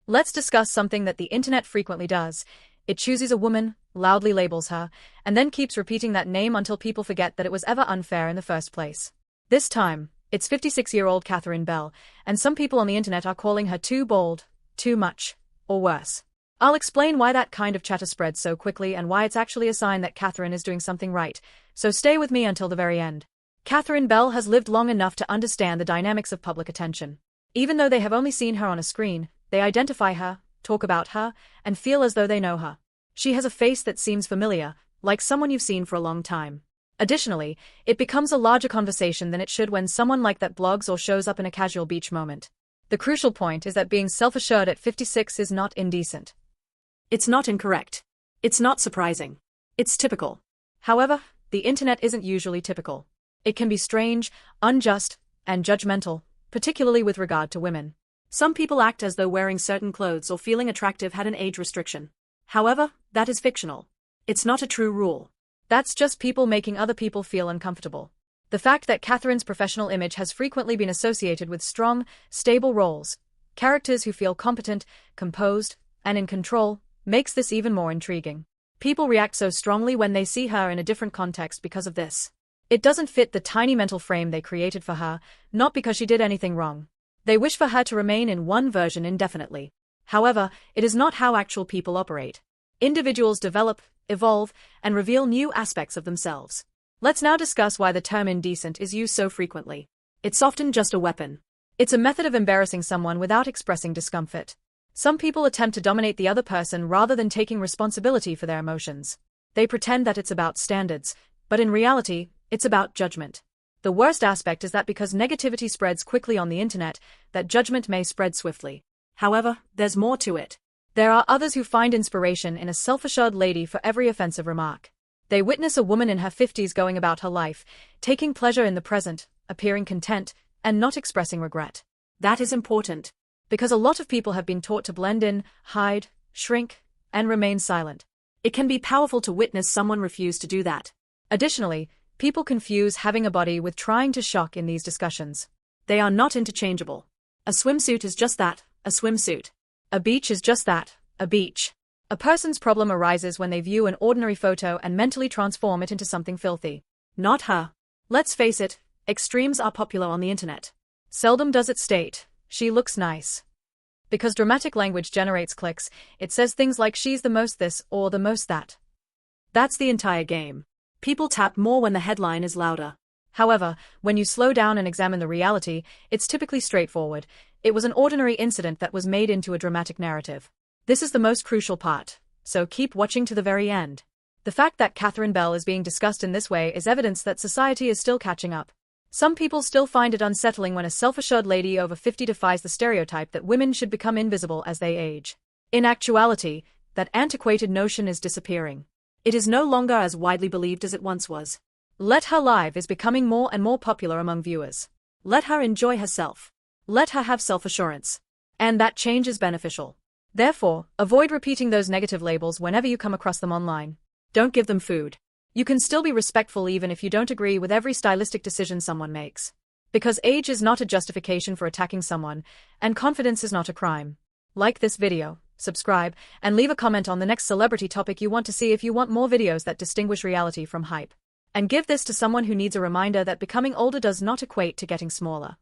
Let's discuss something that the internet frequently does. It chooses a woman, loudly labels her, and then keeps repeating that name until people forget that it was ever unfair in the first place. This time, it's 56-year-old Catherine Bell, and some people on the internet are calling her too bold, too much, or worse. I'll explain why that kind of chatter spreads so quickly and why it's actually a sign that Catherine is doing something right, so stay with me until the very end. Catherine Bell has lived long enough to understand the dynamics of public attention. Even though they have only seen her on a screen, they identify her, talk about her, and feel as though they know her. She has a face that seems familiar, like someone you've seen for a long time. Additionally, it becomes a larger conversation than it should when someone like that blogs or shows up in a casual beach moment. The crucial point is that being self-assured at 56 is not indecent. It's not incorrect. It's not surprising. It's typical. However, the internet isn't usually typical. It can be strange, unjust, and judgmental, particularly with regard to women. Some people act as though wearing certain clothes or feeling attractive had an age restriction. However, that is fictional. It's not a true rule. That's just people making other people feel uncomfortable. The fact that Catherine's professional image has frequently been associated with strong, stable roles, characters who feel competent, composed, and in control, makes this even more intriguing. People react so strongly when they see her in a different context because of this. It doesn't fit the tiny mental frame they created for her, not because she did anything wrong. They wish for her to remain in one version indefinitely. However, it is not how actual people operate. Individuals develop, evolve, and reveal new aspects of themselves. Let's now discuss why the term indecent is used so frequently. It's often just a weapon. It's a method of embarrassing someone without expressing discomfort. Some people attempt to dominate the other person rather than taking responsibility for their emotions. They pretend that it's about standards, but in reality, it's about judgment. The worst aspect is that because negativity spreads quickly on the internet, that judgment may spread swiftly. However, there's more to it. There are others who find inspiration in a self-assured lady for every offensive remark. They witness a woman in her 50s going about her life, taking pleasure in the present, appearing content, and not expressing regret. That is important, because a lot of people have been taught to blend in, hide, shrink, and remain silent. It can be powerful to witness someone refuse to do that. Additionally, people confuse having a body with trying to shock in these discussions. They are not interchangeable. A swimsuit is just that, a swimsuit. A beach is just that, a beach. A person's problem arises when they view an ordinary photo and mentally transform it into something filthy. Not her. Let's face it, extremes are popular on the internet. Seldom does it state, "She looks nice." Because dramatic language generates clicks, it says things like she's the most this or the most that. That's the entire game. People tap more when the headline is louder. However, when you slow down and examine the reality, it's typically straightforward. It was an ordinary incident that was made into a dramatic narrative. This is the most crucial part, so keep watching to the very end. The fact that Catherine Bell is being discussed in this way is evidence that society is still catching up. Some people still find it unsettling when a self-assured lady over 50 defies the stereotype that women should become invisible as they age. In actuality, that antiquated notion is disappearing. It is no longer as widely believed as it once was. Let Her Live is becoming more and more popular among viewers. Let her enjoy herself. Let her have self-assurance. And that change is beneficial. Therefore, avoid repeating those negative labels whenever you come across them online. Don't give them food. You can still be respectful even if you don't agree with every stylistic decision someone makes. Because age is not a justification for attacking someone, and confidence is not a crime. Like this video, subscribe, and leave a comment on the next celebrity topic you want to see if you want more videos that distinguish reality from hype. And give this to someone who needs a reminder that becoming older does not equate to getting smaller.